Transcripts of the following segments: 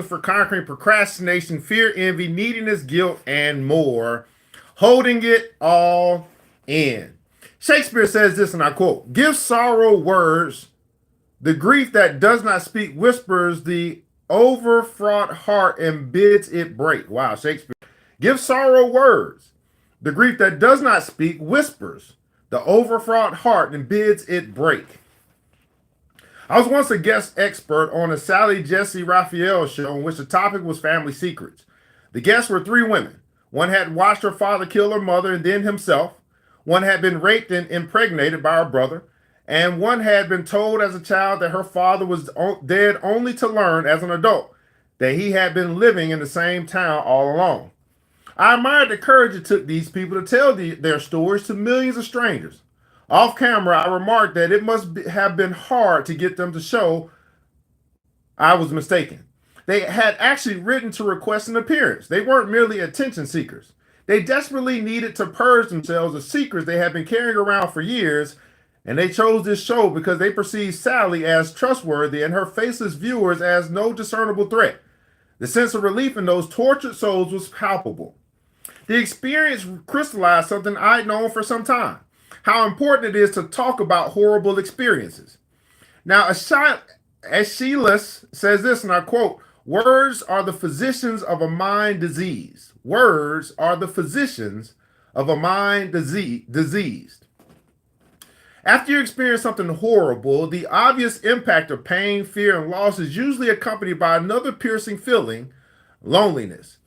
for conquering procrastination, fear, envy, neediness, guilt, and more. Holding it all in. Shakespeare says this, and I quote: "Give sorrow words. The grief that does not speak whispers the overfraught heart and bids it break." Wow, Shakespeare. Give sorrow words. The grief that does not speak whispers the overfraught heart and bids it break. I was once a guest expert on a Sally Jesse Raphael show in which the topic was family secrets. The guests were three women. One had watched her father kill her mother and then himself. One had been raped and impregnated by her brother. And one had been told as a child that her father was dead, only to learn as an adult that he had been living in the same town all along. I admired the courage it took these people to tell their stories to millions of strangers. Off camera, I remarked that it must have been hard to get them to show I was mistaken. They had actually written to request an appearance. They weren't merely attention seekers. They desperately needed to purge themselves of secrets they had been carrying around for years, and they chose this show because they perceived Sally as trustworthy and her faceless viewers as no discernible threat. The sense of relief in those tortured souls was palpable. The experience crystallized something I'd known for some time: how important it is to talk about horrible experiences. Now, Aeschylus says this, and I quote: "Words are the physicians of a mind diseased. Words are the physicians of a mind diseased." After you experience something horrible, the obvious impact of pain, fear, and loss is usually accompanied by another piercing feeling: loneliness.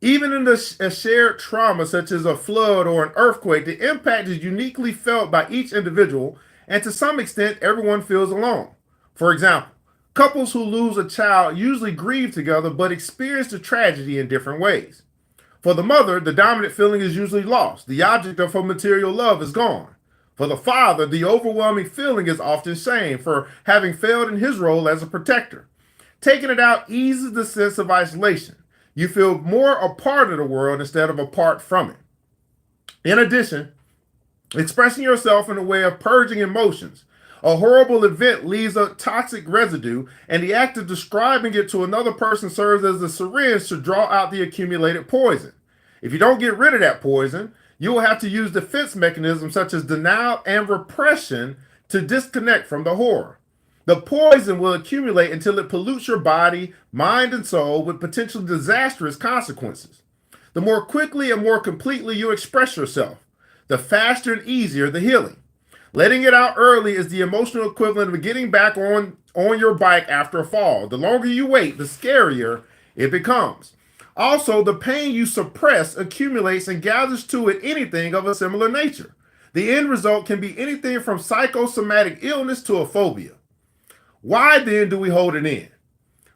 Even in a shared trauma such as a flood or an earthquake, the impact is uniquely felt by each individual, and to some extent, everyone feels alone. For example, couples who lose a child usually grieve together but experience the tragedy in different ways. For the mother, the dominant feeling is usually loss. The object of her material love is gone. For the father, the overwhelming feeling is often shame for having failed in his role as a protector. Taking it out eases the sense of isolation. You feel more a part of the world instead of apart from it. In addition, expressing yourself in a way of purging emotions. A horrible event leaves a toxic residue, and the act of describing it to another person serves as a syringe to draw out the accumulated poison. If you don't get rid of that poison, you will have to use defense mechanisms such as denial and repression to disconnect from the horror. The poison will accumulate until it pollutes your body, mind, and soul with potentially disastrous consequences. The more quickly and more completely you express yourself, the faster and easier the healing. Letting it out early is the emotional equivalent of getting back on your bike after a fall. The longer you wait, the scarier it becomes. Also, the pain you suppress accumulates and gathers to it anything of a similar nature. The end result can be anything from psychosomatic illness to a phobia. Why then do we hold it in?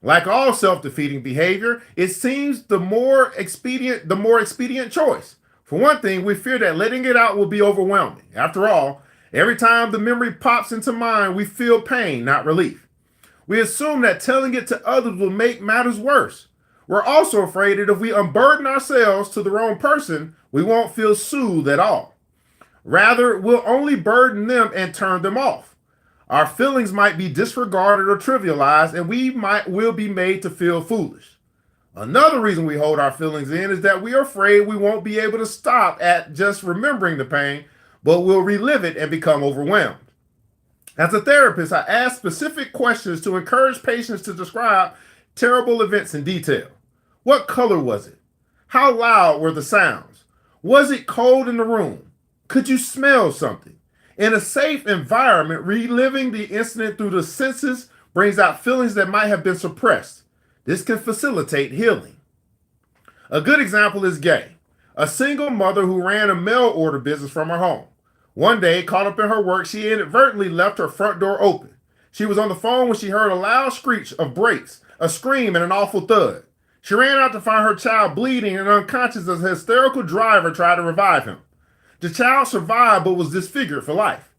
Like all self-defeating behavior, it seems the more expedient choice. For one thing, we fear that letting it out will be overwhelming. After all, every time the memory pops into mind, we feel pain, not relief. We assume that telling it to others will make matters worse. We're also afraid that if we unburden ourselves to the wrong person, we won't feel soothed at all. Rather, we'll only burden them and turn them off. Our feelings might be disregarded or trivialized, and will be made to feel foolish. Another reason we hold our feelings in is that we are afraid we won't be able to stop at just remembering the pain, but we'll relive it and become overwhelmed. As a therapist, I ask specific questions to encourage patients to describe terrible events in detail. What color was it? How loud were the sounds? Was it cold in the room? Could you smell something? In a safe environment, reliving the incident through the senses brings out feelings that might have been suppressed. This can facilitate healing. A good example is Gay, a single mother who ran a mail order business from her home. One day, caught up in her work, she inadvertently left her front door open. She was on the phone when she heard a loud screech of brakes, a scream, and an awful thud. She ran out to find her child bleeding and unconscious as a hysterical driver tried to revive him. The child survived but was disfigured for life.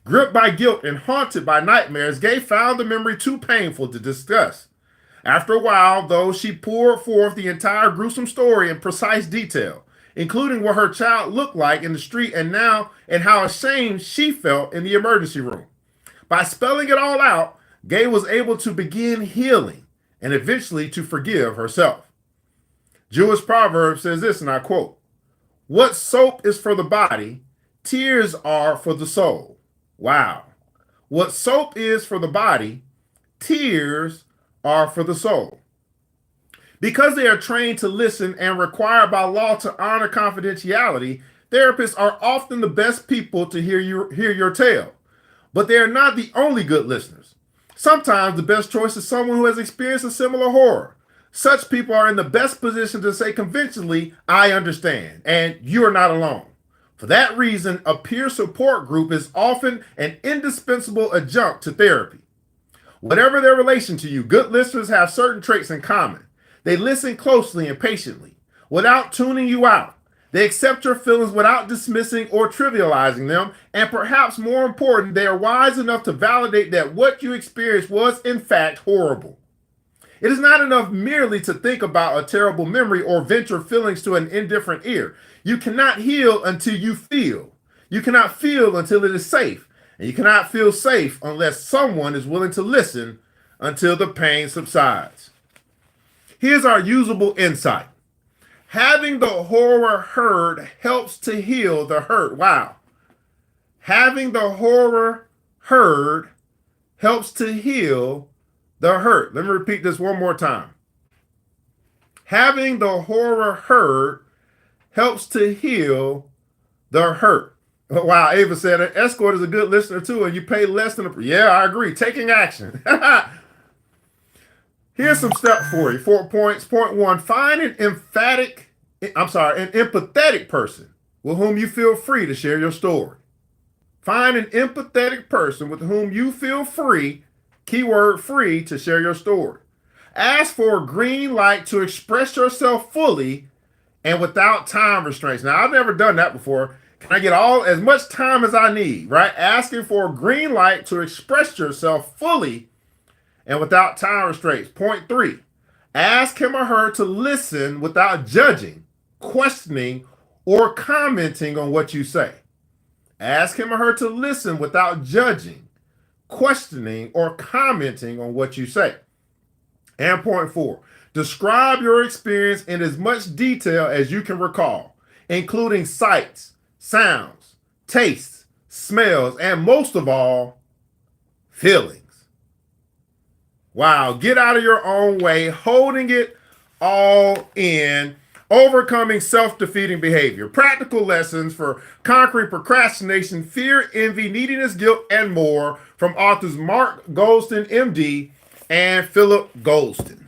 Gripped by guilt and haunted by nightmares, Gay found the memory too painful to discuss. After a while, though, she poured forth the entire gruesome story in precise detail, including what her child looked like in the street and how ashamed she felt in the emergency room. By spelling it all out, Gay was able to begin healing. and eventually to forgive herself. Jewish proverb says this, and I quote, "What soap is for the body, tears are for the soul." Wow. What soap is for the body, tears are for the soul. Because they are trained to listen and required by law to honor confidentiality, therapists are often the best people to hear your tale. But they are not the only good listeners. Sometimes the best choice is someone who has experienced a similar horror. Such people are in the best position to say conventionally, "I understand," and "you are not alone." For that reason, a peer support group is often an indispensable adjunct to therapy. Whatever their relation to you, good listeners have certain traits in common. They listen closely and patiently, without tuning you out. They accept your feelings without dismissing or trivializing them, and perhaps more important, they are wise enough to validate that what you experienced was in fact horrible. It is not enough merely to think about a terrible memory or vent your feelings to an indifferent ear. You cannot heal until you feel. You cannot feel until it is safe. And you cannot feel safe unless someone is willing to listen until the pain subsides. Here's our usable insight. Having the horror heard helps to heal the hurt. Wow. Having the horror heard helps to heal the hurt. Let me repeat this one more time. Having the horror heard helps to heal the hurt. Wow, Ava said an escort is a good listener too, and you pay less than yeah, I agree. Taking action. Here's some steps for you. 4 points. Point 1, find an empathetic person with whom you feel free to share your story. Find an empathetic person with whom you feel free, keyword free, to share your story. Ask for a green light to express yourself fully and without time restraints. Now, I've never done that before. Can I get as much time as I need, right? Asking for a green light to express yourself fully and without time restraints. Point 3, ask him or her to listen without judging, questioning, or commenting on what you say. Ask him or her to listen without judging, questioning, or commenting on what you say. And point 4, describe your experience in as much detail as you can recall, including sights, sounds, tastes, smells, and most of all, feelings. Wow, get out of your own way, holding it all in, overcoming self-defeating behavior. Practical lessons for conquering procrastination, fear, envy, neediness, guilt, and more from authors Mark Goulston, MD, and Philip Goulston.